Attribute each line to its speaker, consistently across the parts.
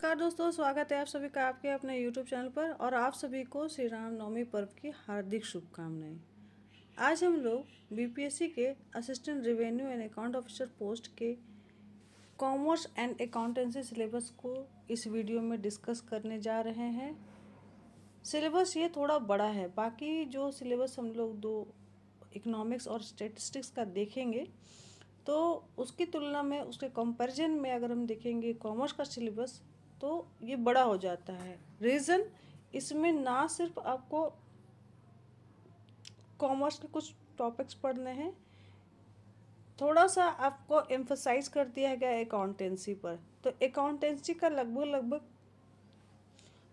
Speaker 1: नमस्कार दोस्तों, स्वागत है आप सभी का आपके अपने YouTube चैनल पर और आप सभी को श्री राम नवमी पर्व की हार्दिक शुभकामनाएं। आज हम लोग बीपीएससी के assistant revenue and account officer post के कॉमर्स एंड अकाउंटेंसी सिलेबस को इस वीडियो में डिस्कस करने जा रहे हैं। सिलेबस ये थोड़ा बड़ा है, बाकी जो सिलेबस हम लोग दो इकोनॉमिक्स और स्टैटिस्टिक्स का देखेंगे तो उसकी तुलना में, उसके कंपैरिजन में अगर हम देखेंगे कॉमर्स का सिलेबस तो ये बड़ा हो जाता है। रीज़न, इसमें ना सिर्फ आपको कॉमर्स के कुछ टॉपिक्स पढ़ने हैं, थोड़ा सा आपको एम्फसाइज कर दिया गया अकाउंटेंसी पर। तो अकाउंटेंसी का लगभग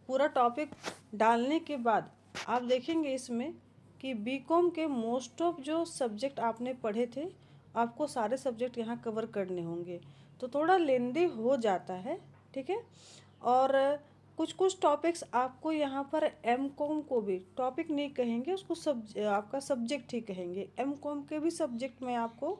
Speaker 1: पूरा टॉपिक डालने के बाद आप देखेंगे इसमें कि बीकॉम के मोस्ट ऑफ जो सब्जेक्ट आपने पढ़े थे, आपको सारे सब्जेक्ट यहाँ कवर करने होंगे, तो थोड़ा लेंदी हो जाता है, ठीक है। और कुछ टॉपिक्स आपको यहाँ पर एम कॉम को भी टॉपिक नहीं कहेंगे, उसको आपका सब्जेक्ट ही कहेंगे। एम कॉम के भी सब्जेक्ट मैं आपको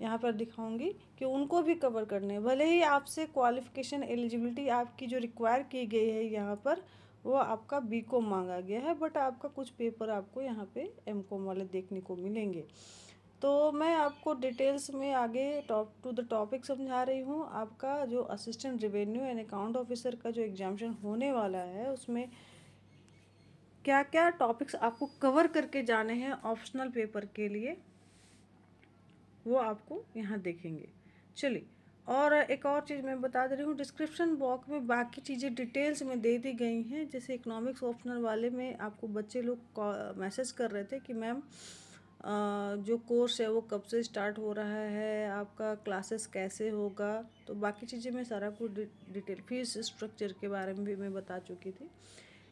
Speaker 1: यहाँ पर दिखाऊंगी कि उनको भी कवर करने हैं। भले ही आपसे क्वालिफिकेशन एलिजिबिलिटी आपकी जो रिक्वायर की गई है यहाँ पर वो आपका बी कॉम मांगा गया है, बट आपका कुछ पेपर आपको यहाँ पे एम कॉम वाले देखने को मिलेंगे। तो मैं आपको डिटेल्स में आगे टॉप टू द टॉपिक समझा रही हूँ। आपका जो assistant revenue and account officer का जो एग्जामिनेशन होने वाला है उसमें क्या क्या टॉपिक्स आपको कवर करके जाने हैं ऑप्शनल पेपर के लिए, वो आपको यहाँ देखेंगे। चलिए, और एक और चीज़ मैं बता दे रही हूँ, डिस्क्रिप्शन बॉक्स में बाकी चीज़ें डिटेल्स में दे दी गई हैं। जैसे इकोनॉमिक्स ऑप्शनल वाले में आपको बच्चे लोग मैसेज कर रहे थे कि मैम जो कोर्स है वो कब से स्टार्ट हो रहा है, आपका क्लासेस कैसे होगा। तो बाकी चीज़ें मैं सारा कुछ डिटेल, फीस स्ट्रक्चर के बारे में भी मैं बता चुकी थी।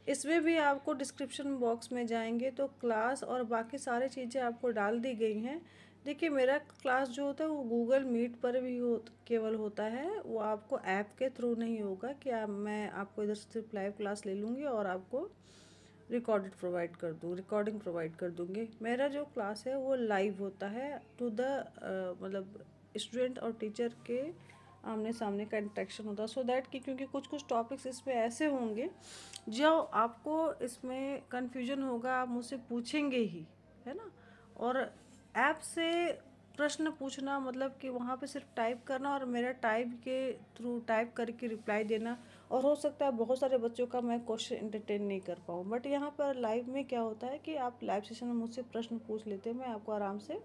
Speaker 1: इसमें भी आपको डिस्क्रिप्शन बॉक्स में जाएंगे तो क्लास और बाकी सारी चीज़ें आपको डाल दी गई हैं। देखिए, मेरा क्लास जो होता है वो गूगल मीट पर भी केवल होता है, वो आपको ऐप के थ्रू नहीं होगा कि मैं आपको इधर सिर्फ लाइव क्लास ले लूँगी और आपको रिकॉर्डिंग प्रोवाइड कर दूँगी। मेरा जो क्लास है वो लाइव होता है टू द मतलब स्टूडेंट और टीचर के आमने सामने का इंटरेक्शन होता है, सो दैट कि क्योंकि कुछ टॉपिक्स इसमें ऐसे होंगे जो आपको इसमें कन्फ्यूजन होगा, आप मुझसे पूछेंगे ही, है ना। और ऐप से प्रश्न पूछना मतलब कि वहाँ पे सिर्फ टाइप करना और मेरा टाइप करके रिप्लाई देना, और हो सकता है बहुत सारे बच्चों का मैं क्वेश्चन एंटरटेन नहीं कर पाऊँ। बट यहाँ पर लाइव में क्या होता है कि आप लाइव सेशन में मुझसे प्रश्न पूछ लेते हैं, मैं आपको आराम से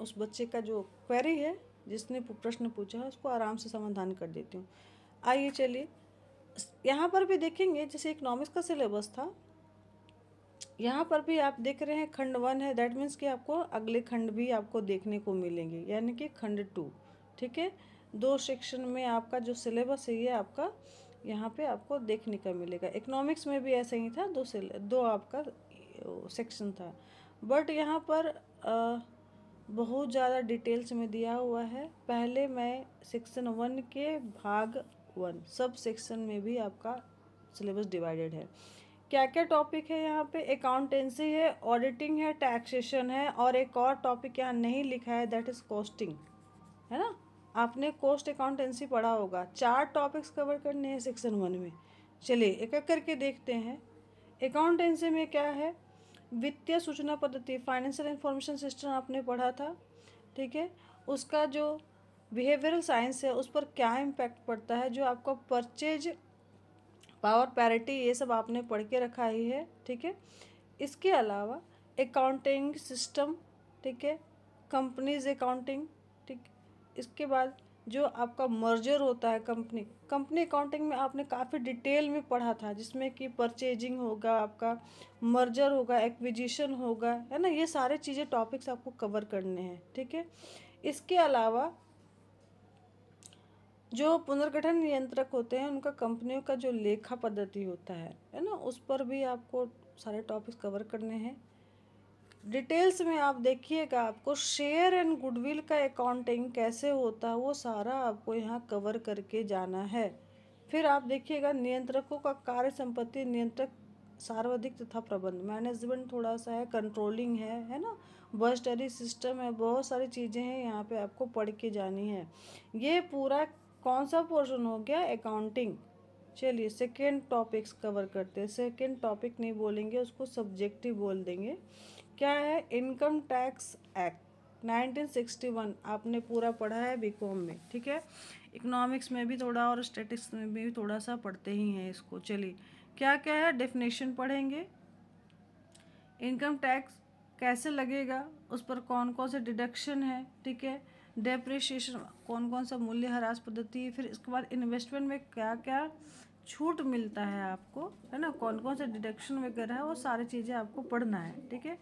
Speaker 1: उस बच्चे का जो क्वेरी है, जिसने प्रश्न पूछा है, उसको आराम से समाधान कर देती हूँ। आइए चलिए, यहाँ पर भी देखेंगे जैसे इकोनॉमिक्स का सिलेबस था, यहाँ पर भी आप देख रहे हैं खंड 1 है, दैट मीन्स कि आपको अगले खंड भी आपको देखने को मिलेंगे, यानी कि खंड 2, ठीक है। 2 सेक्शन में आपका जो सिलेबस है ये आपका यहाँ पे आपको देखने का मिलेगा। इकोनॉमिक्स में भी ऐसा ही था, दो आपका सेक्शन था, बट यहाँ पर बहुत ज़्यादा डिटेल्स में दिया हुआ है। पहले मैं सेक्शन 1 के भाग 1 सब सेक्शन में भी आपका सिलेबस डिवाइडेड है। क्या क्या टॉपिक है यहाँ पे, अकाउंटेंसी है, ऑडिटिंग है, टैक्सेशन है, और एक और टॉपिक यहाँ नहीं लिखा है, दैट इज़ कॉस्टिंग, है ना। आपने कॉस्ट अकाउंटेंसी पढ़ा होगा। 4 टॉपिक्स कवर करने हैं सेक्शन 1 में। चलिए एक एक करके देखते हैं। अकाउंटेंसी में क्या है, वित्तीय सूचना पद्धति, फाइनेंशियल इंफॉर्मेशन सिस्टम आपने पढ़ा था, ठीक है। उसका जो बिहेवियरल साइंस है उस पर क्या इम्पैक्ट पड़ता है, जो आपका परचेज पावर पैरिटी, ये सब आपने पढ़ के रखा ही है, ठीक है। इसके अलावा अकाउंटिंग सिस्टम, ठीक है, कंपनीज अकाउंटिंग, ठीक। इसके बाद जो आपका मर्जर होता है, कंपनी अकाउंटिंग में आपने काफ़ी डिटेल में पढ़ा था, जिसमें कि परचेजिंग होगा, आपका मर्जर होगा, एक्विजिशन होगा, है ना। ये सारे चीज़ें टॉपिक्स आपको कवर करने हैं, ठीक है। इसके अलावा जो पुनर्गठन नियंत्रक होते हैं उनका कंपनियों का जो लेखा पद्धति होता है ना, उस पर भी आपको सारे टॉपिक्स कवर करने हैं। डिटेल्स में आप देखिएगा, आपको शेयर एंड गुडविल का अकाउंटिंग कैसे होता है वो सारा आपको यहाँ कवर करके जाना है। फिर आप देखिएगा नियंत्रकों का कार्य, संपत्ति नियंत्रक, सार्वधिक तथा प्रबंध, मैनेजमेंट थोड़ा सा है, कंट्रोलिंग है ना, बजटरी सिस्टम है, बहुत सारी चीज़ें हैं यहाँ पे आपको पढ़ के जानी है। ये पूरा कौन सा पोर्शन हो गया? अकाउंटिंग। चलिए सेकेंड टॉपिक्स कवर करते हैं। सेकेंड टॉपिक नहीं बोलेंगे, उसको सब्जेक्टिव बोल देंगे। क्या है? इनकम टैक्स एक्ट 1961 आपने पूरा पढ़ा है बीकॉम में, ठीक है। इकोनॉमिक्स में भी थोड़ा और स्टैटिस्टिक्स में भी थोड़ा सा पढ़ते ही हैं इसको। चलिए क्या क्या है, डेफिनेशन पढ़ेंगे, इनकम टैक्स कैसे लगेगा, उस पर कौन कौन से डिडक्शन है, ठीक है, डेप्रिसिएशन कौन कौन सा मूल्यह्रास पद्धति है, फिर इसके बाद इन्वेस्टमेंट में क्या क्या छूट मिलता है आपको, है ना, कौन कौन से डिडक्शन वगैरह है, वो सारी चीज़ें आपको पढ़ना है, ठीक है।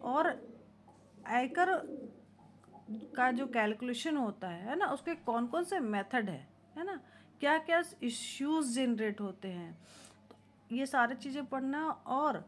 Speaker 1: और आयकर का जो कैलकुलेशन होता है ना, उसके कौन कौन से मेथड है ना, क्या क्या इश्यूज जनरेट होते हैं, तो ये सारी चीज़ें पढ़ना। और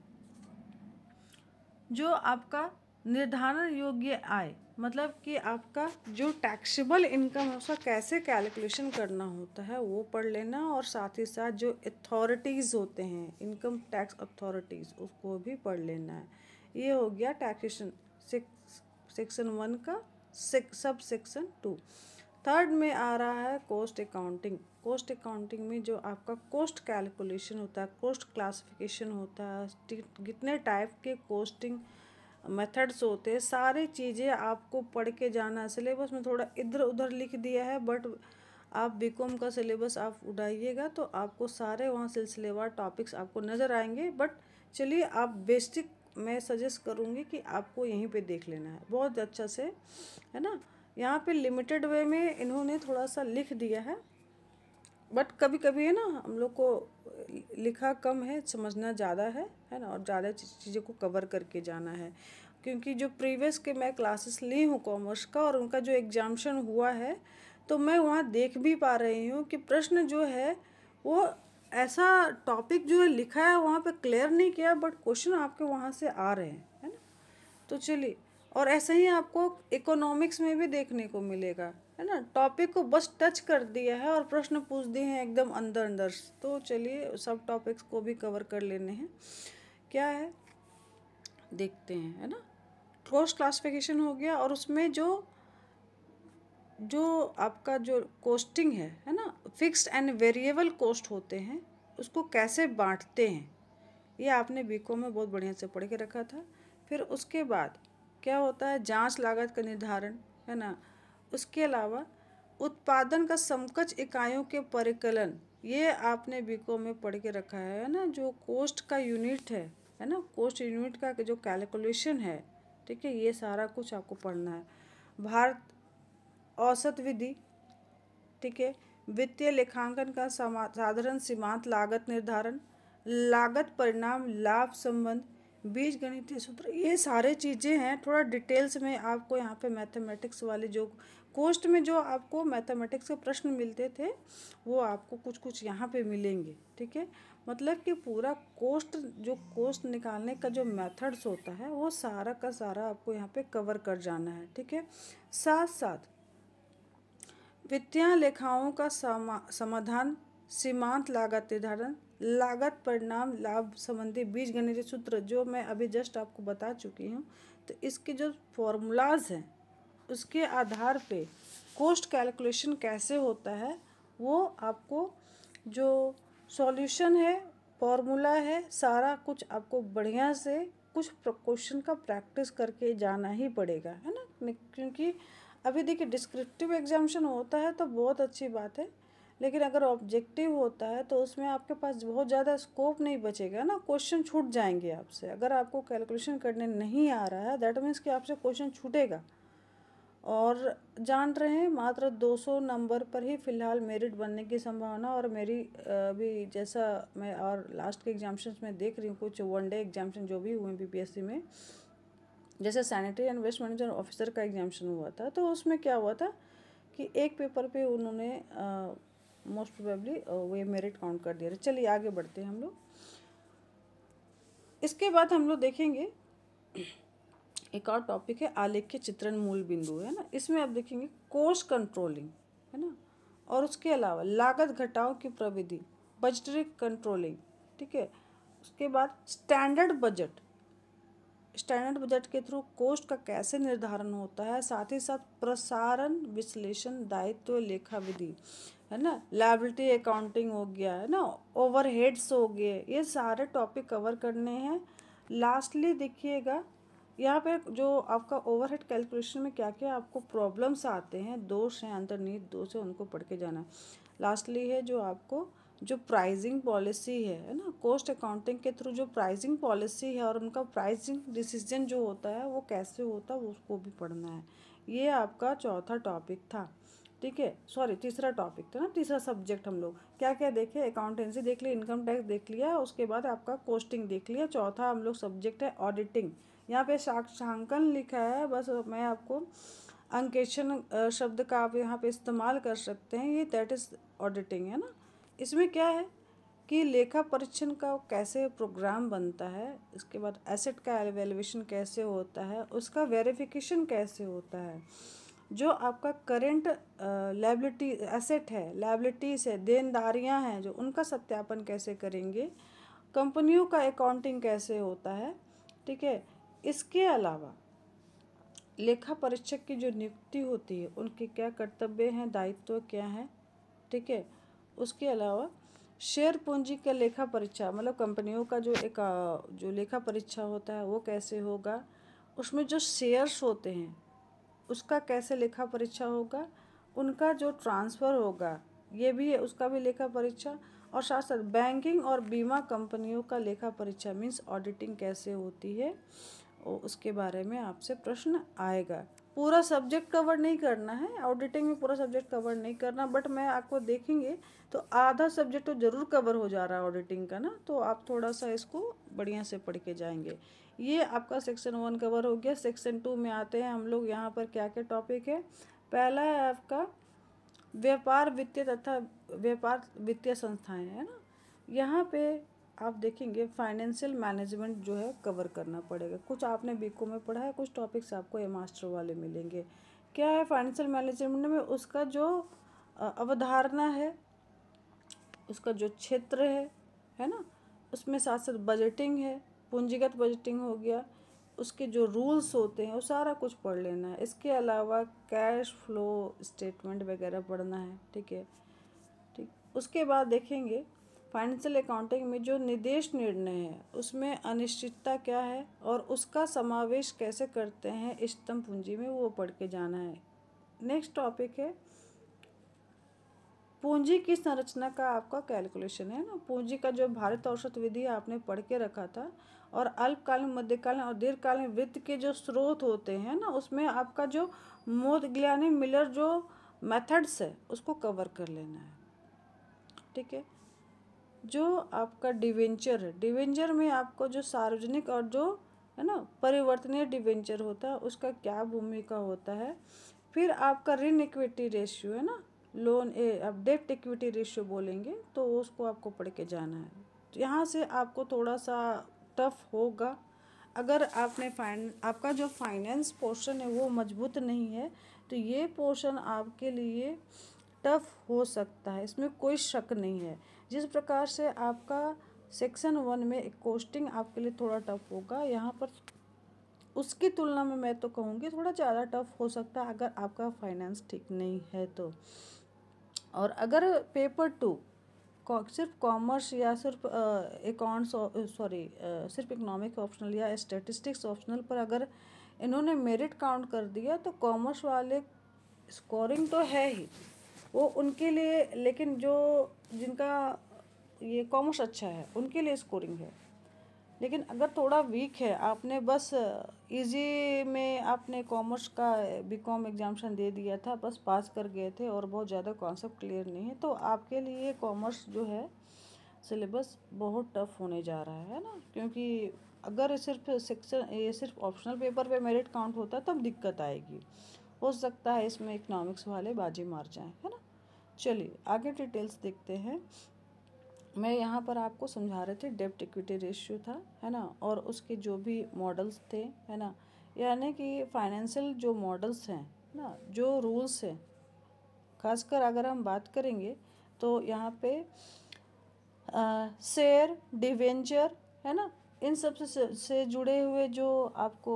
Speaker 1: जो आपका निर्धारण योग्य आय, मतलब कि आपका जो टैक्सेबल इनकम है उसका कैसे कैलकुलेशन करना होता है वो पढ़ लेना। और साथ ही साथ जो अथॉरिटीज़ होते हैं, इनकम टैक्स अथॉरिटीज़, उसको भी पढ़ लेना है। ये हो गया टैक्सेशन सेक्शन 1 का सब सेक्शन 2। थर्ड में आ रहा है कॉस्ट अकाउंटिंग। कॉस्ट अकाउंटिंग में जो आपका कॉस्ट कैलकुलेशन होता है, कॉस्ट क्लासिफिकेशन होता है, कितने टाइप के कॉस्टिंग मेथड्स होते हैं, सारी चीज़ें आपको पढ़ के जाना है। सिलेबस में थोड़ा इधर उधर लिख दिया है, बट आप बीकॉम का सिलेबस आप उठाइएगा तो आपको सारे वहाँ सिलसिलेवार टॉपिक्स आपको नज़र आएंगे। बट चलिए आप बेसिक मैं सजेस्ट करूँगी कि आपको यहीं पे देख लेना है बहुत अच्छा से, है ना। यहाँ पे लिमिटेड वे में इन्होंने थोड़ा सा लिख दिया है, बट कभी कभी है ना हम लोग को लिखा कम है, समझना ज़्यादा है ना, और ज़्यादा चीज़ों को कवर करके जाना है। क्योंकि जो प्रीवियस के मैं क्लासेस ली हूँ कॉमर्स का, और उनका जो एग्जामिनेशन हुआ है, तो मैं वहाँ देख भी पा रही हूँ कि प्रश्न जो है वो ऐसा टॉपिक जो है लिखा है वहाँ पे क्लियर नहीं किया, बट क्वेश्चन आपके वहाँ से आ रहे हैं, है ना। तो चलिए, और ऐसे ही आपको इकोनॉमिक्स में भी देखने को मिलेगा, है ना, टॉपिक को बस टच कर दिया है और प्रश्न पूछ दिए हैं एकदम अंदर अंदर। तो चलिए सब टॉपिक्स को भी कवर कर लेने हैं। क्या है देखते हैं, है ना। कॉस्ट क्लासिफिकेशन हो गया, और उसमें जो जो आपका जो कॉस्टिंग है ना, फिक्स्ड एंड वेरिएबल कॉस्ट होते हैं, उसको कैसे बांटते हैं, ये आपने बीकॉम में बहुत बढ़िया से पढ़ के रखा था। फिर उसके बाद क्या होता है, जांच लागत का निर्धारण, है ना। उसके अलावा उत्पादन का समकक्ष इकाइयों के परिकलन, ये आपने बीकॉम में पढ़ के रखा है ना। जो कॉस्ट का यूनिट है ना, कॉस्ट यूनिट का जो कैलकुलेशन है, ठीक है, ये सारा कुछ आपको पढ़ना है। भारत औसत विधि, ठीक है, वित्तीय लेखांकन का साधारण सीमांत लागत निर्धारण, लागत परिणाम लाभ संबंध, बीज गणितीय सूत्र, ये सारे चीज़ें हैं। थोड़ा डिटेल्स में आपको यहाँ पे मैथमेटिक्स वाले जो कोस्ट में जो आपको मैथमेटिक्स के प्रश्न मिलते थे, वो आपको कुछ कुछ यहाँ पे मिलेंगे, ठीक है। मतलब कि पूरा कोस्ट, जो कोस्ट निकालने का जो मेथड्स होता है, वो सारा का सारा आपको यहाँ पे कवर कर जाना है, ठीक है। साथ साथ वित्तीय लेखाओं का समाधान, सीमांत लागत निर्धारण, लागत परिणाम लाभ संबंधी बीज गणितीय सूत्र, जो मैं अभी जस्ट आपको बता चुकी हूँ। तो इसके जो फॉर्मूलाज हैं, उसके आधार पे कॉस्ट कैलकुलेशन कैसे होता है, वो आपको जो सॉल्यूशन है, फॉर्मूला है, सारा कुछ आपको बढ़िया से कुछ क्वेश्चन का प्रैक्टिस करके जाना ही पड़ेगा, है ना। क्योंकि अभी देखिए डिस्क्रिप्टिव एग्जामिनेशन होता है तो बहुत अच्छी बात है, लेकिन अगर ऑब्जेक्टिव होता है तो उसमें आपके पास बहुत ज़्यादा स्कोप नहीं बचेगा ना, क्वेश्चन छूट जाएंगे आपसे। अगर आपको कैलकुलेशन करने नहीं आ रहा है, दैट मीन्स कि आपसे क्वेश्चन छूटेगा। और जान रहे हैं मात्र 200 नंबर पर ही फ़िलहाल मेरिट बनने की संभावना। और मेरी अभी जैसा मैं और लास्ट के एग्जामिनेशन में देख रही हूँ, कुछ वनडे एग्जामिनेशन जो भी हुए बीपीएससी में, जैसे sanitary and waste manager officer का एग्जामिनेशन हुआ था, तो उसमें क्या हुआ था कि एक पेपर पे उन्होंने मोस्ट प्रोबेबली वो मेरिट काउंट कर दिया। चलिए आगे बढ़ते हैं हम लोग। इसके बाद हम लोग देखेंगे एक और टॉपिक है आलेख्य चित्रण मूल बिंदु, है ना। इसमें आप देखेंगे कॉस्ट कंट्रोलिंग, है ना, और उसके अलावा लागत घटाव की प्रविधि, बजटरी कंट्रोलिंग, ठीक है। उसके बाद स्टैंडर्ड बजट, स्टैंडर्ड बजट के थ्रू कॉस्ट का कैसे निर्धारण होता है, साथ ही साथ प्रसारण विश्लेषण दायित्व लेखा विधि, है ना, लायबिलिटी अकाउंटिंग हो गया, है ना, ओवरहेड्स हो गए, ये सारे टॉपिक कवर करने हैं। लास्टली देखिएगा यहाँ पे जो आपका ओवरहेड कैलकुलेशन में क्या क्या आपको प्रॉब्लम्स आते हैं, दोष हैं, अंतर्निहित दोष है, उनको पढ़ के जाना है। लास्टली है जो आपको जो प्राइसिंग पॉलिसी है ना, कॉस्ट अकाउंटिंग के थ्रू जो प्राइसिंग पॉलिसी है और उनका प्राइसिंग डिसीजन जो होता है वो कैसे होता है, उसको भी पढ़ना है। ये आपका चौथा टॉपिक था, ठीक है, सॉरी तीसरा टॉपिक था ना, तीसरा सब्जेक्ट हम लोग क्या क्या देखे, अकाउंटेंसी देख लिया, इनकम टैक्स देख लिया, उसके बाद आपका कॉस्टिंग देख लिया। चौथा हम लोग सब्जेक्ट है ऑडिटिंग। यहाँ पे साक्षांकन लिखा है, बस मैं आपको अंकेशन शब्द का आप यहाँ पे इस्तेमाल कर सकते हैं, ये दैट इज़ ऑडिटिंग, है ना। इसमें क्या है कि लेखा परीक्षण का कैसे प्रोग्राम बनता है, इसके बाद एसेट का एवेल्युएशन कैसे होता है, उसका वेरिफिकेशन कैसे होता है, जो आपका करेंट लायबिलिटी एसेट है, लायबिलिटीज़ है, देनदारियां हैं जो, उनका सत्यापन कैसे करेंगे, कंपनियों का अकाउंटिंग कैसे होता है, ठीक है। इसके अलावा लेखा परीक्षक की जो नियुक्ति होती है उनके क्या कर्तव्य हैं, दायित्व क्या हैं, ठीक है। उसके अलावा शेयर पूंजी का लेखा परीक्षा, मतलब कंपनियों का जो एक जो लेखा परीक्षा होता है वो कैसे होगा, उसमें जो शेयर्स होते हैं उसका कैसे लेखा परीक्षा होगा, उनका जो ट्रांसफ़र होगा ये भी है, उसका भी लेखा परीक्षा, और साथ साथ बैंकिंग और बीमा कंपनियों का लेखा परीक्षा मीन्स ऑडिटिंग कैसे होती है, और उसके बारे में आपसे प्रश्न आएगा। पूरा सब्जेक्ट कवर नहीं करना है, ऑडिटिंग में पूरा सब्जेक्ट कवर नहीं करना, बट मैं आपको देखेंगे तो आधा सब्जेक्ट तो ज़रूर कवर हो जा रहा है ऑडिटिंग का ना, तो आप थोड़ा सा इसको बढ़िया से पढ़ के जाएंगे। ये आपका सेक्शन 1 कवर हो गया। सेक्शन 2 में आते हैं हम लोग, यहाँ पर क्या क्या टॉपिक है। पहला है आपका व्यापार वित्तीय तथा व्यापार वित्तीय संस्थाएं, है ना। यहाँ पे आप देखेंगे फाइनेंशियल मैनेजमेंट जो है कवर करना पड़ेगा। कुछ आपने बीकॉम में पढ़ा है, कुछ टॉपिक्स आपको ये मास्टर वाले मिलेंगे। क्या है फाइनेंशियल मैनेजमेंट में, उसका जो अवधारणा है, उसका जो क्षेत्र है ना, उसमें साथ साथ बजटिंग है, पूंजीगत बजटिंग हो गया, उसके जो रूल्स होते हैं वो सारा कुछ पढ़ लेना है। इसके अलावा कैश फ्लो स्टेटमेंट वगैरह पढ़ना है, ठीक है, ठीक। उसके बाद देखेंगे फाइनेंशियल अकाउंटिंग में जो निवेश निर्णय है उसमें अनिश्चितता क्या है और उसका समावेश कैसे करते हैं इष्टतम पूंजी में, वो पढ़ के जाना है। नेक्स्ट टॉपिक है पूंजी की संरचना का आपका कैलकुलेशन, है ना। पूंजी का जो भारित औसत विधि आपने पढ़ के रखा था, और अल्पकालीन, मध्यकालीन और दीर्घकालीन वित्त के जो स्रोत होते हैं ना, उसमें आपका जो मोदगिलानी मिलर जो मेथड्स है उसको कवर कर लेना है, ठीक है। जो आपका डिवेंचर है, डिवेंचर में आपको जो सार्वजनिक और जो है ना परिवर्तनीय डिवेंचर होता है उसका क्या भूमिका होता है। फिर आपका ऋण इक्विटी रेशियो, है ना, लोन अब डेब्ट इक्विटी रेशियो बोलेंगे तो उसको आपको पढ़ के जाना है। तो यहाँ से आपको थोड़ा सा टफ होगा, अगर आपने आपका जो फाइनेंस पोर्शन है वो मजबूत नहीं है तो ये पोर्शन आपके लिए टफ हो सकता है, इसमें कोई शक नहीं है। जिस प्रकार से आपका सेक्शन 1 में कॉस्टिंग आपके लिए थोड़ा टफ होगा, यहाँ पर उसकी तुलना में मैं तो कहूँगी थोड़ा ज़्यादा टफ हो सकता है अगर आपका फाइनेंस ठीक नहीं है तो। और अगर पेपर 2 सिर्फ कॉमर्स या सिर्फ अकाउंट्स, सॉरी सिर्फ इकोनॉमिक ऑप्शनल या स्टैटिस्टिक्स ऑप्शनल पर अगर इन्होंने मेरिट काउंट कर दिया तो कॉमर्स वाले स्कोरिंग तो है ही वो उनके लिए, लेकिन जो जिनका ये कॉमर्स अच्छा है उनके लिए स्कोरिंग है। लेकिन अगर थोड़ा वीक है, आपने बस इजी में आपने कॉमर्स का बीकॉम एग्जामिनेशन दे दिया था, बस पास कर गए थे और बहुत ज़्यादा कॉन्सेप्ट क्लियर नहीं है, तो आपके लिए कॉमर्स जो है सिलेबस बहुत टफ होने जा रहा है ना। क्योंकि अगर सिर्फ सेक्शन ये सिर्फ ऑप्शनल पेपर पे मेरिट काउंट होता तब दिक्कत आएगी, हो सकता है इसमें इकोनॉमिक्स वाले बाजी मार जाएं, है ना। चलिए आगे डिटेल्स देखते हैं। मैं यहाँ पर आपको समझा रहे थे डेब्ट इक्विटी रेशियो था, है ना, और उसके जो भी मॉडल्स थे, है ना, यानी कि फाइनेंशियल जो मॉडल्स हैं ना, जो रूल्स हैं, खासकर अगर हम बात करेंगे तो यहाँ पे शेयर डिवेंचर, है ना, इन सब से जुड़े हुए जो आपको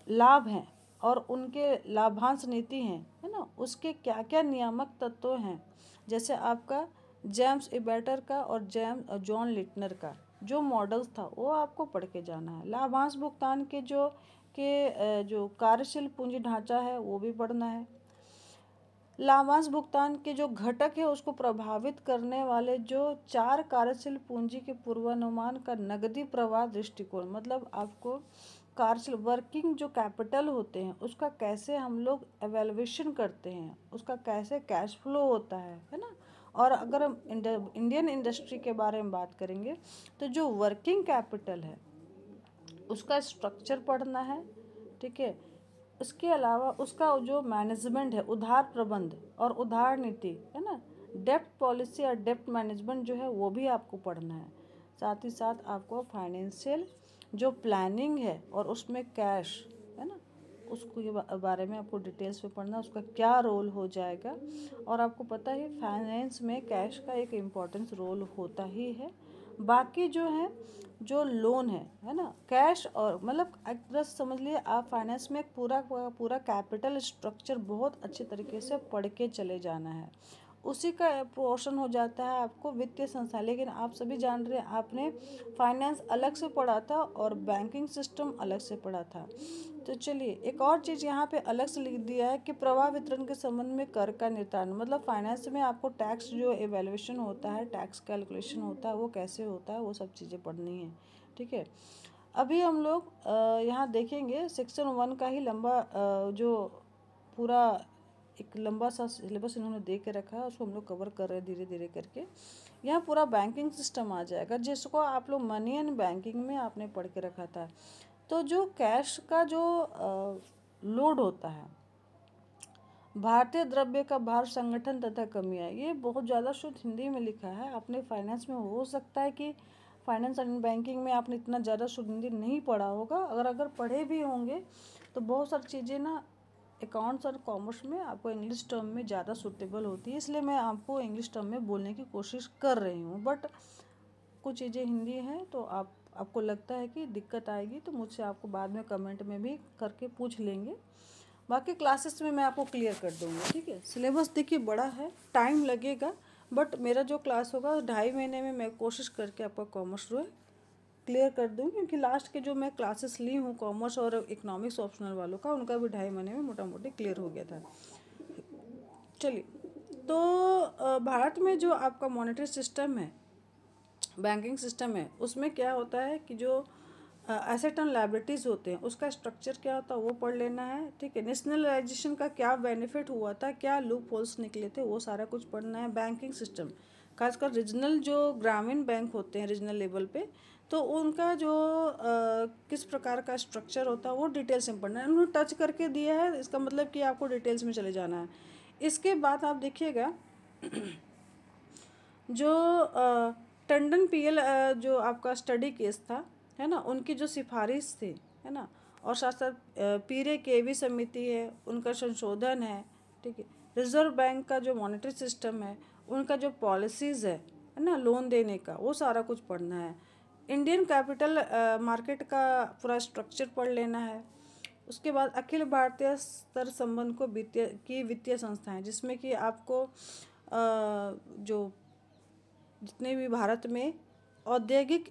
Speaker 1: लाभ हैं और उनके लाभांश नीति हैं, है ना, उसके क्या क्या नियामक तत्व हैं, जैसे आपका जेम्स इबेटर का और जॉन लिटनर का जो मॉडल्स था वो आपको पढ़ के जाना है। लाभांश भुगतान के जो कार्यशील पूंजी ढांचा है वो भी पढ़ना है। लाभांश भुगतान के जो घटक है उसको प्रभावित करने वाले जो 4 कार्यशील पूंजी के पूर्वानुमान का नकदी प्रवाह दृष्टिकोण, मतलब आपको कार्यशील वर्किंग जो कैपिटल होते हैं उसका कैसे हम लोग एवेल्युएशन करते हैं, उसका कैसे कैश फ्लो होता है ना। और अगर हम इंडियन इंडस्ट्री के बारे में बात करेंगे तो जो वर्किंग कैपिटल है उसका स्ट्रक्चर पढ़ना है, ठीक है। इसके अलावा उसका जो मैनेजमेंट है, उधार प्रबंध और उधार नीति है ना, डेप्ट पॉलिसी और डेप्ट मैनेजमेंट जो है वो भी आपको पढ़ना है। साथ ही साथ आपको फाइनेंशियल जो प्लानिंग है और उसमें कैश है ना, उसको के बारे में आपको डिटेल्स में पढ़ना, उसका क्या रोल हो जाएगा। और आपको पता है फाइनेंस में कैश का एक इम्पोर्टेंस रोल होता ही है। बाकी जो है जो लोन है ना, कैश और मतलब एक तरह से समझ लिए आप फाइनेंस में एक पूरा कैपिटल स्ट्रक्चर बहुत अच्छे तरीके से पढ़ के चले जाना है। उसी का पोर्शन हो जाता है आपको वित्तीय संस्था। लेकिन आप सभी जान रहे हैं आपने फाइनेंस अलग से पढ़ा था और बैंकिंग सिस्टम अलग से पढ़ा था। तो चलिए एक और चीज़ यहाँ पे अलग से लिख दिया है कि प्रवाह वितरण के संबंध में कर का निर्धारण, मतलब फाइनेंस में आपको टैक्स जो एवेल्युएशन होता है, टैक्स कैलकुलेशन होता है, वो कैसे होता है, वो सब चीज़ें पढ़नी है, ठीक है। अभी हम लोग यहाँ देखेंगे सेक्शन 1 का ही लंबा जो पूरा एक लंबा सा सिलेबस इन्होंने दे के रखा है, उसको हम लोग कवर कर रहे हैं धीरे धीरे करके। यहाँ पूरा बैंकिंग सिस्टम आ जाएगा जिसको आप लोग मनी एंड बैंकिंग में आपने पढ़ के रखा था। तो जो कैश का जो लोड होता है, भारतीय द्रव्य का भार संगठन तथा कमियाँ, ये बहुत ज़्यादा शुद्ध हिंदी में लिखा है। आपने फाइनेंस में हो सकता है कि फाइनेंस एंड बैंकिंग में आपने इतना ज़्यादा शुद्ध हिंदी नहीं पढ़ा होगा, अगर पढ़े भी होंगे तो बहुत सारी चीज़ें ना अकाउंट्स और कॉमर्स में आपको इंग्लिश टर्म में ज़्यादा सूटेबल होती है, इसलिए मैं आपको इंग्लिश टर्म में बोलने की कोशिश कर रही हूँ। बट कुछ चीज़ें हिंदी हैं तो आपको लगता है कि दिक्कत आएगी तो मुझसे आपको बाद में कमेंट में भी करके पूछ लेंगे। बाकी क्लासेस में मैं आपको क्लियर कर दूँगी, ठीक है। सिलेबस देखिए बड़ा है, टाइम लगेगा, बट मेरा जो क्लास होगा 2.5 महीने में मैं कोशिश करके आपका कॉमर्स जो है क्लियर कर दूँ, क्योंकि लास्ट के जो मैं क्लासेस ली हूँ कॉमर्स और इकोनॉमिक्स ऑप्शनल वालों का, उनका भी 2.5 महीने में मोटा मोटी क्लियर हो गया था। चलिए, तो भारत में जो आपका मॉनेटरी सिस्टम है, बैंकिंग सिस्टम है, उसमें क्या होता है कि जो एसेट एंड लायबिलिटीज़ होते हैं उसका स्ट्रक्चर क्या होता है वो पढ़ लेना है, ठीक है। नेशनलाइजेशन का क्या बेनिफिट हुआ था, क्या लूप होल्स निकले थे, वो सारा कुछ पढ़ना है। बैंकिंग सिस्टम खासकर रीजनल जो ग्रामीण बैंक होते हैं रीजनल लेवल पे, तो उनका जो किस प्रकार का स्ट्रक्चर होता है वो डिटेल्स में पढ़ना है। उन्होंने टच करके दिया है, इसका मतलब कि आपको डिटेल्स में चले जाना है। इसके बाद आप देखिएगा जो टंडन पीएल जो आपका स्टडी केस था है ना, उनकी जो सिफारिश थी है ना, और साथ साथ पीरे केवी समिति है उनका संशोधन है, ठीक है। रिजर्व बैंक का जो मॉनेटरी सिस्टम है उनका जो पॉलिसीज़ है ना लोन देने का, वो सारा कुछ पढ़ना है। इंडियन कैपिटल मार्केट का पूरा स्ट्रक्चर पढ़ लेना है। उसके बाद अखिल भारतीय स्तर संबंध को वित्तीय संस्थाएं, जिसमें कि आपको जो जितने भी भारत में औद्योगिक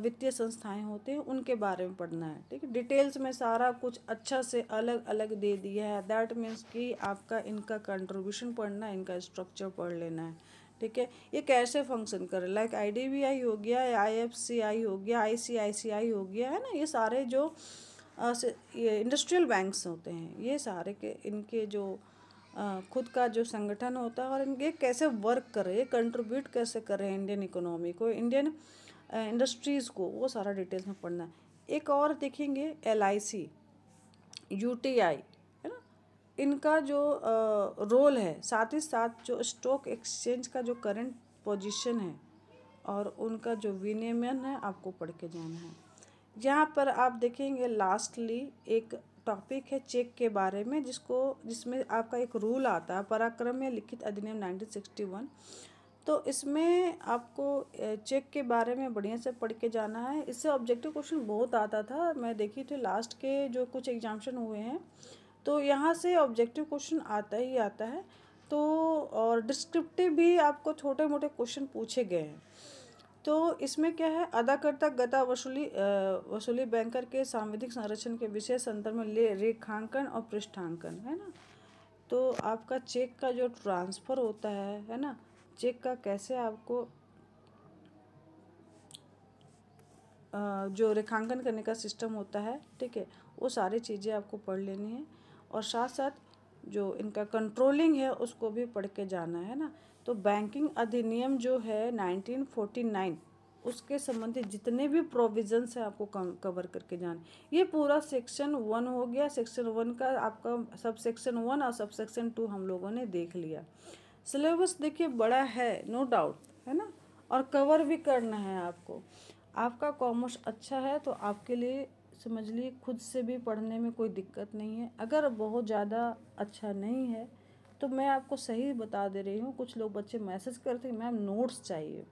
Speaker 1: वित्तीय संस्थाएं होते हैं उनके बारे में पढ़ना है, ठीक है। डिटेल्स में सारा कुछ अच्छा से अलग अलग दे दिया है। दैट मीन्स कि आपका इनका कंट्रीब्यूशन पढ़ना है, इनका स्ट्रक्चर पढ़ लेना है, ठीक है। ये कैसे फंक्शन कर, लाइक आईडीबीआई हो गया, आईएफसीआई हो गया, आईसीआईसीआई हो गया, है ना, ये सारे जो ये इंडस्ट्रियल बैंक्स होते हैं, ये सारे के इनके जो खुद का जो संगठन होता है और इनके कैसे वर्क कर रहे हैं, कंट्रीब्यूट कैसे कर रहे हैं इंडियन इकोनॉमी को, इंडियन इंडस्ट्रीज़ को, वो सारा डिटेल्स में पढ़ना है। एक और देखेंगे एलआईसी, यूटीआई, है ना, इनका जो रोल है, साथ ही साथ जो स्टॉक एक्सचेंज का जो करंट पोजीशन है और उनका जो विनियमन है आपको पढ़ के जाना है। यहाँ पर आप देखेंगे लास्टली एक टॉपिक है चेक के बारे में, जिसमें आपका एक रूल आता है पराक्रम में लिखित अधिनियम 1961। तो इसमें आपको चेक के बारे में बढ़िया से पढ़ के जाना है। इससे ऑब्जेक्टिव क्वेश्चन बहुत आता था, मैं देखी थी लास्ट के जो कुछ एग्जामिनेशन हुए हैं, तो यहाँ से ऑब्जेक्टिव क्वेश्चन आता ही आता है। तो और डिस्क्रिप्टिव भी आपको छोटे मोटे क्वेश्चन पूछे गए हैं। तो इसमें क्या है, अदाकर्ता गता वसूली बैंकर के सांविधिक संरक्षण के विशेष संदर्भ में रेखांकन और पृष्ठांकन, है ना। तो आपका चेक का जो ट्रांसफ़र होता है ना, चेक का कैसे आपको जो रेखांकन करने का सिस्टम होता है, ठीक है, वो सारी चीज़ें आपको पढ़ लेनी है। और साथ साथ जो इनका कंट्रोलिंग है उसको भी पढ़ के जाना है ना। तो बैंकिंग अधिनियम जो है 1949, उसके संबंधित जितने भी प्रोविजंस है आपको कवर करके जाना। ये पूरा सेक्शन 1 हो गया। सेक्शन 1 का आपका सब सेक्शन 1 और सब सेक्शन 2 हम लोगों ने देख लिया। सिलेबस देखिए बड़ा है, नो डाउट, है ना, और कवर भी करना है आपको। आपका कॉमर्स अच्छा है तो आपके लिए समझ लीजिए खुद से भी पढ़ने में कोई दिक्कत नहीं है। अगर बहुत ज़्यादा अच्छा नहीं है तो मैं आपको सही बता दे रही हूँ। कुछ लोग बच्चे मैसेज करते हैं मैम नोट्स चाहिए।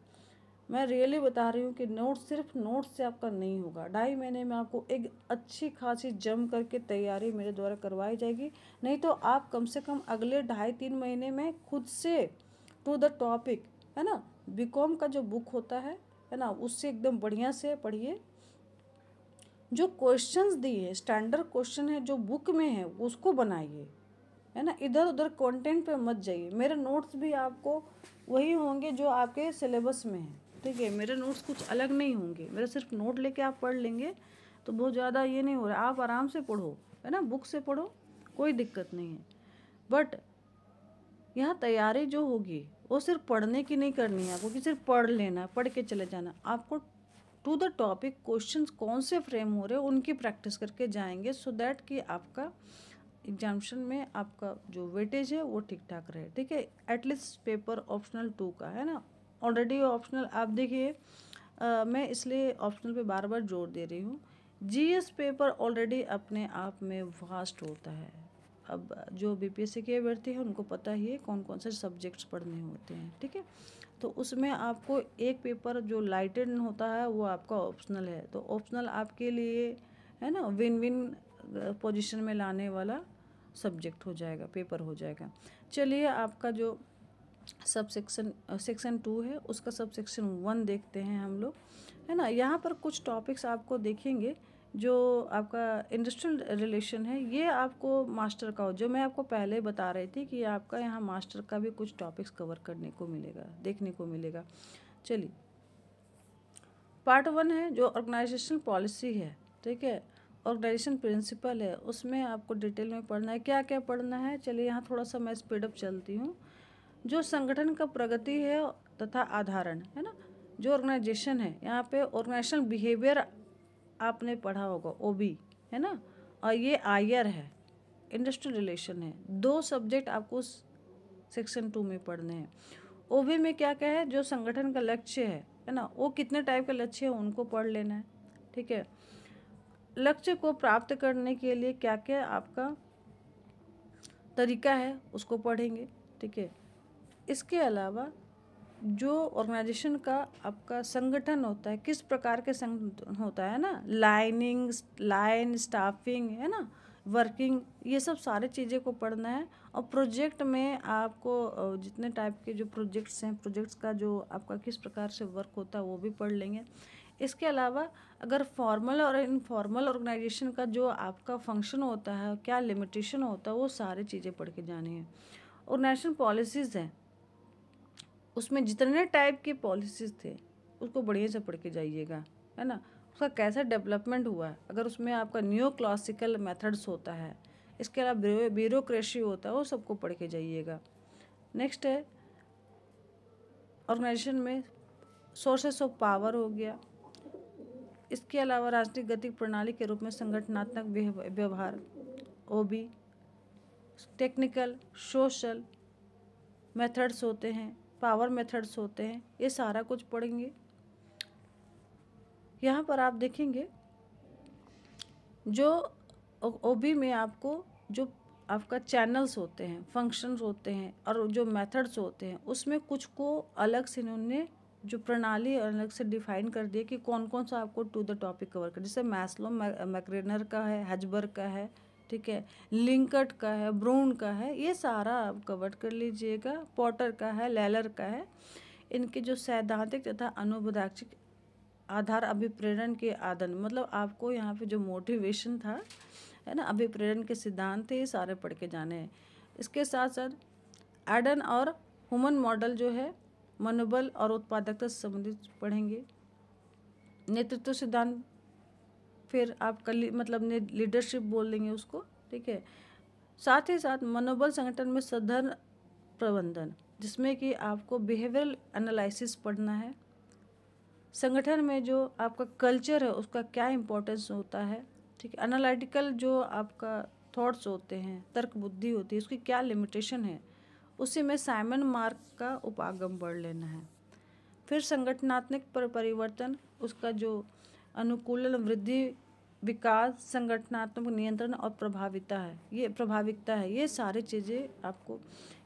Speaker 1: मैं रियली बता रही हूँ कि नोट्स सिर्फ नोट्स से आपका नहीं होगा। 2.5 महीने में आपको एक अच्छी खासी जम करके तैयारी मेरे द्वारा करवाई जाएगी। नहीं तो आप कम से कम अगले 2.5-3 महीने में खुद से टू द टॉपिक, है ना, बीकॉम का जो बुक होता है ना, उससे एकदम बढ़िया से पढ़िए। जो क्वेश्चंस दिए स्टैंडर्ड क्वेश्चन है जो बुक में है उसको बनाइए, है ना। इधर उधर कंटेंट पे मत जाइए। मेरे नोट्स भी आपको वही होंगे जो आपके सिलेबस में है, ठीक है। मेरे नोट्स कुछ अलग नहीं होंगे। मेरा सिर्फ नोट लेके आप पढ़ लेंगे तो बहुत ज़्यादा ये नहीं हो रहा। आप आराम से पढ़ो, है ना, बुक से पढ़ो, कोई दिक्कत नहीं है। बट यहाँ तैयारी जो होगी वो सिर्फ पढ़ने की नहीं करनी है आपको कि सिर्फ पढ़ लेना, पढ़ के चले जाना। आपको टू द टॉपिक क्वेश्चंस कौन से फ्रेम हो रहे हैं उनकी प्रैक्टिस करके जाएंगे, सो दैट कि आपका एग्जामिनेशन में आपका जो वेटेज है वो ठीक ठाक रहे, ठीक है। एटलीस्ट पेपर ऑप्शनल 2 का, है ना, ऑलरेडी ऑप्शनल आप देखिए। मैं इसलिए ऑप्शनल पे बार बार जोर दे रही हूँ। जीएस पेपर ऑलरेडी अपने आप में वास्ट होता है। अब जो बीपीएससी के अभ्यर्थी हैं उनको पता ही है कौन कौन से सब्जेक्ट्स पढ़ने होते हैं, ठीक है। तो उसमें आपको एक पेपर जो लाइटेड होता है वो आपका ऑप्शनल है। तो ऑप्शनल आपके लिए, है ना, विन विन पोजीशन में लाने वाला सब्जेक्ट हो जाएगा, पेपर हो जाएगा। चलिए आपका जो सब सेक्शन 2 है उसका सब सेक्शन 1 देखते हैं हम लोग, है ना। यहाँ पर कुछ टॉपिक्स आपको देखेंगे। जो आपका इंडस्ट्रियल रिलेशन है ये आपको मास्टर का, जो मैं आपको पहले बता रही थी कि आपका यहाँ मास्टर का भी कुछ टॉपिक्स कवर करने को मिलेगा, देखने को मिलेगा। चलिए पार्ट 1 है जो ऑर्गेनाइजेशनल पॉलिसी है, ठीक है, ऑर्गेनाइजेशन प्रिंसिपल है, उसमें आपको डिटेल में पढ़ना है। क्या क्या पढ़ना है, चलिए यहाँ थोड़ा सा मैं स्पीडअप चलती हूँ। जो संगठन का प्रगति है तथा आधारण, है ना, जो ऑर्गेनाइजेशन है यहाँ पे ऑर्गेनाइजेशनल बिहेवियर आपने पढ़ा होगा, ओबी, है ना, और ये आईआर है, इंडस्ट्रियल रिलेशन है। 2 सब्जेक्ट आपको सेक्शन 2 में पढ़ने हैं। ओबी में क्या क्या है, जो संगठन का लक्ष्य है ना, वो कितने टाइप के लक्ष्य है उनको पढ़ लेना है, ठीक है। लक्ष्य को प्राप्त करने के लिए क्या क्या आपका तरीका है उसको पढ़ेंगे, ठीक है। इसके अलावा जो ऑर्गेनाइजेशन का आपका संगठन होता है किस प्रकार के संगठन होता है ना, लाइन स्टाफिंग, है ना, वर्किंग, ये सब सारे चीज़ें को पढ़ना है। और प्रोजेक्ट में आपको जितने टाइप के जो प्रोजेक्ट्स हैं, प्रोजेक्ट्स का जो आपका किस प्रकार से वर्क होता है वो भी पढ़ लेंगे। इसके अलावा अगर फॉर्मल और इनफॉर्मल ऑर्गेनाइजेशन का जो आपका फंक्शन होता है, क्या लिमिटेशन होता है, वो सारी चीज़ें पढ़ के जानी है। ऑर्गेनाइजेशन पॉलिसीज़ हैं, उसमें जितने टाइप की पॉलिसीज़ थे उसको बढ़िया से पढ़ के जाइएगा, है ना। उसका कैसा डेवलपमेंट हुआ है, अगर उसमें आपका न्यू क्लासिकल मेथड्स होता है, इसके अलावा ब्यूरोक्रेसी होता है, वो सबको पढ़ के जाइएगा। नेक्स्ट है ऑर्गेनाइजेशन में सोर्सेस ऑफ पावर हो गया। इसके अलावा राष्ट्रीय गतिक प्रणाली के रूप में संगठनात्मक व्यवहार, ओबी, टेक्निकल सोशल मेथड्स होते हैं, पावर मेथड्स होते हैं, ये सारा कुछ पढ़ेंगे। यहाँ पर आप देखेंगे जो ओबी में आपको जो आपका चैनल्स होते हैं, फंक्शंस होते हैं और जो मेथड्स होते हैं, उसमें कुछ को अलग से इन्होंने जो प्रणाली अलग से डिफाइन कर दिया कि कौन कौन सा आपको टू द टॉपिक कवर कर, जैसे मैस्लो मैक्लेनर का है, हजबर्ग का है, ठीक है, लिंकट का है, ब्रून का है, ये सारा आप कवर कर लीजिएगा। पॉटर का है, लेलर का है। इनके जो सैद्धांतिक तथा अनुबोधात्मक आधार अभिप्रेरण के आदन, मतलब आपको यहाँ पे जो मोटिवेशन था है ना, अभिप्रेरण के सिद्धांत थे, ये सारे पढ़ के जाने हैं। इसके साथ साथ एडन और ह्यूमन मॉडल जो है मनोबल और उत्पादकता से संबंधित पढ़ेंगे। नेतृत्व सिद्धांत, फिर आप मतलब लीडरशिप बोल देंगे उसको, ठीक है। साथ ही साथ मनोबल संगठन में साधन प्रबंधन, जिसमें कि आपको बिहेवियरल एनालिसिस पढ़ना है। संगठन में जो आपका कल्चर है उसका क्या इम्पोर्टेंस होता है, ठीक है। एनालिटिकल जो आपका थॉट्स होते हैं, तर्क बुद्धि होती है, उसकी क्या लिमिटेशन है, उसी में साइमन मार्क का उपागम पढ़ लेना है। फिर संगठनात्मक परिवर्तन, उसका जो अनुकूलन, वृद्धि, विकास, संगठनात्मक नियंत्रण और प्रभाविकता है, ये सारी चीज़ें आपको,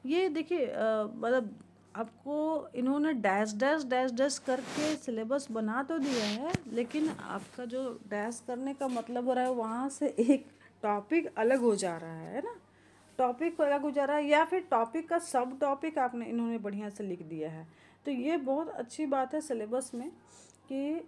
Speaker 1: ये देखिए मतलब आपको इन्होंने डैश डैश डैश डैश करके सिलेबस बना तो दिया है, लेकिन आपका जो डैश करने का मतलब हो रहा है वहाँ से एक टॉपिक अलग हो जा रहा है ना, टॉपिक अलग हो जा रहा है, या फिर टॉपिक का सब टॉपिक आपने इन्होंने बढ़िया से लिख दिया है। तो ये बहुत अच्छी बात है सिलेबस में कि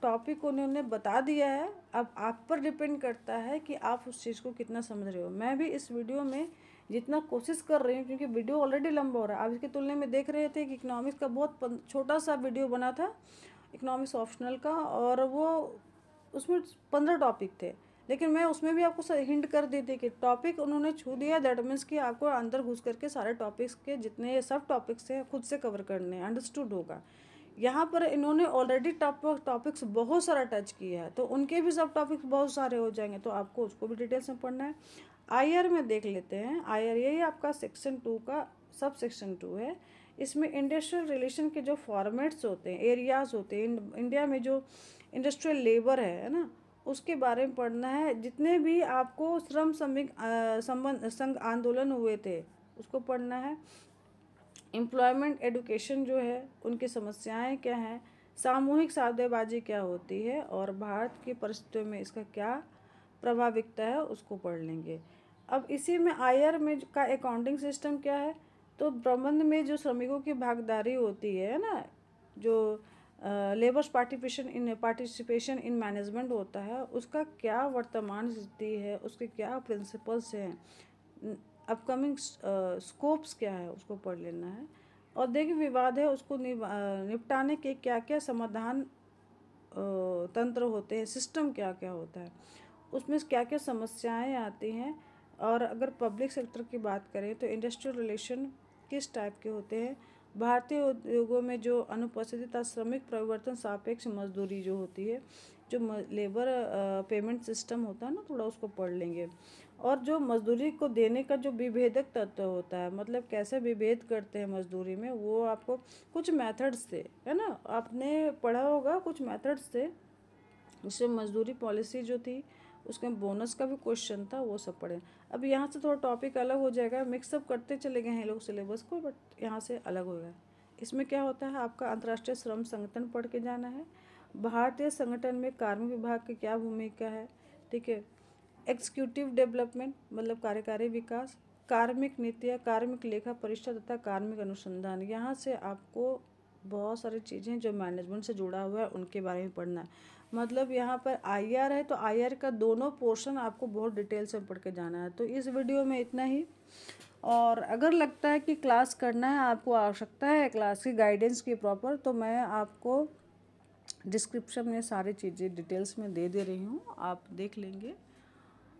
Speaker 1: टॉपिक उन्होंने बता दिया है। अब आप पर डिपेंड करता है कि आप उस चीज़ को कितना समझ रहे हो। मैं भी इस वीडियो में जितना कोशिश कर रही हूँ, क्योंकि वीडियो ऑलरेडी लंबा हो रहा है। आप इसकी तुलना में देख रहे थे कि इकोनॉमिक्स का बहुत छोटा सा वीडियो बना था, इकोनॉमिक्स ऑप्शनल का, और वो उसमें 15 टॉपिक थे, लेकिन मैं उसमें भी आपको हिंट कर दी थी कि टॉपिक उन्होंने छू दिया, दैट मीन्स कि आपको अंदर घुस करके सारे टॉपिक्स के जितने सब टॉपिक्स हैं खुद से कवर करने हैं, अंडरस्टूड होगा। यहाँ पर इन्होंने ऑलरेडी टॉपिक्स बहुत सारा टच किया है, तो उनके भी सब टॉपिक्स बहुत सारे हो जाएंगे, तो आपको उसको भी डिटेल्स में पढ़ना है। आईआर में देख लेते हैं। आईआर यही आपका सेक्शन 2 का सब सेक्शन 2 है। इसमें इंडस्ट्रियल रिलेशन के जो फॉर्मेट्स होते हैं, एरियाज होते हैं, इंडिया में जो इंडस्ट्रियल लेबर है ना, उसके बारे में पढ़ना है। जितने भी आपको श्रम संघ आंदोलन हुए थे उसको पढ़ना है। एम्प्लॉयमेंट एडुकेशन जो है उनकी समस्याएं क्या हैं, सामूहिक सौदेबाजी क्या होती है, और भारत की परिस्थितियों में इसका क्या प्रभाविकता है, उसको पढ़ लेंगे। अब इसी में आईआर में का अकाउंटिंग सिस्टम क्या है, तो प्रबंध में जो श्रमिकों की भागीदारी होती है ना, जो लेबर्स पार्टिसिपेशन इन मैनेजमेंट होता है, उसका क्या वर्तमान स्थिति है, उसके क्या प्रिंसिपल्स हैं, अपकमिंग स्कोप्स क्या है, उसको पढ़ लेना है। औद्योगिक विवाद है, उसको निपटाने के क्या क्या समाधान तंत्र होते हैं, सिस्टम क्या क्या होता है, उसमें क्या क्या समस्याएं आती हैं। और अगर पब्लिक सेक्टर की बात करें तो इंडस्ट्रियल रिलेशन किस टाइप के होते हैं, भारतीय उद्योगों में जो अनुपस्थिति, श्रमिक परिवर्तन, सापेक्ष मजदूरी जो होती है, जो लेबर पेमेंट सिस्टम होता है ना, थोड़ा उसको पढ़ लेंगे। और जो मजदूरी को देने का जो विभेदक तत्व होता है, मतलब कैसे विभेद करते हैं मजदूरी में, वो आपको कुछ मेथड्स थे, है ना, आपने पढ़ा होगा कुछ मेथड्स थे, उससे मजदूरी पॉलिसी जो थी उसके बोनस का भी क्वेश्चन था, वो सब पढ़े। अब यहाँ से थोड़ा टॉपिक अलग हो जाएगा, मिक्सअप करते चले गए हैं लोग सिलेबस को, बट यहाँ से अलग होगा। इसमें क्या होता है, आपका अंतर्राष्ट्रीय श्रम संगठन पढ़ के जाना है। भारतीय संगठन में कार्मिक विभाग की क्या भूमिका है, ठीक है। एग्जीक्यूटिव डेवलपमेंट मतलब कार्यकारी विकास, कार्मिक नीतियाँ, कार्मिक लेखा परीक्षा तथा कार्मिक अनुसंधान। यहाँ से आपको बहुत सारी चीज़ें जो मैनेजमेंट से जुड़ा हुआ है उनके बारे में पढ़ना है। मतलब यहाँ पर आईआर है, तो आईआर का दोनों पोर्शन आपको बहुत डिटेल से पढ़ के जाना है। तो इस वीडियो में इतना ही। और अगर लगता है कि क्लास करना है, आपको आवश्यकता है क्लास की गाइडेंस की प्रॉपर, तो मैं आपको डिस्क्रिप्शन में सारी चीज़ें डिटेल्स में दे रही हूँ, आप देख लेंगे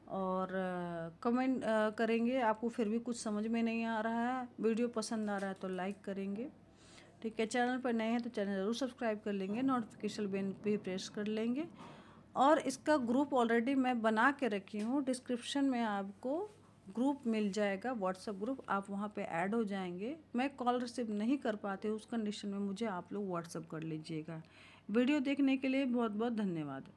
Speaker 1: और कमेंट करेंगे। आपको फिर भी कुछ समझ में नहीं आ रहा है, वीडियो पसंद आ रहा है तो लाइक करेंगे, ठीक है। चैनल पर नए हैं तो चैनल ज़रूर सब्सक्राइब कर लेंगे, नोटिफिकेशन बेल भी प्रेस कर लेंगे। और इसका ग्रुप ऑलरेडी मैं बना के रखी हूँ, डिस्क्रिप्शन में आपको ग्रुप मिल जाएगा, व्हाट्सएप ग्रुप, आप वहाँ पे ऐड हो जाएंगे। मैं कॉल रिसीव नहीं कर पाती, उस कंडीशन में मुझे आप लोग व्हाट्सएप कर लीजिएगा। वीडियो देखने के लिए बहुत बहुत धन्यवाद।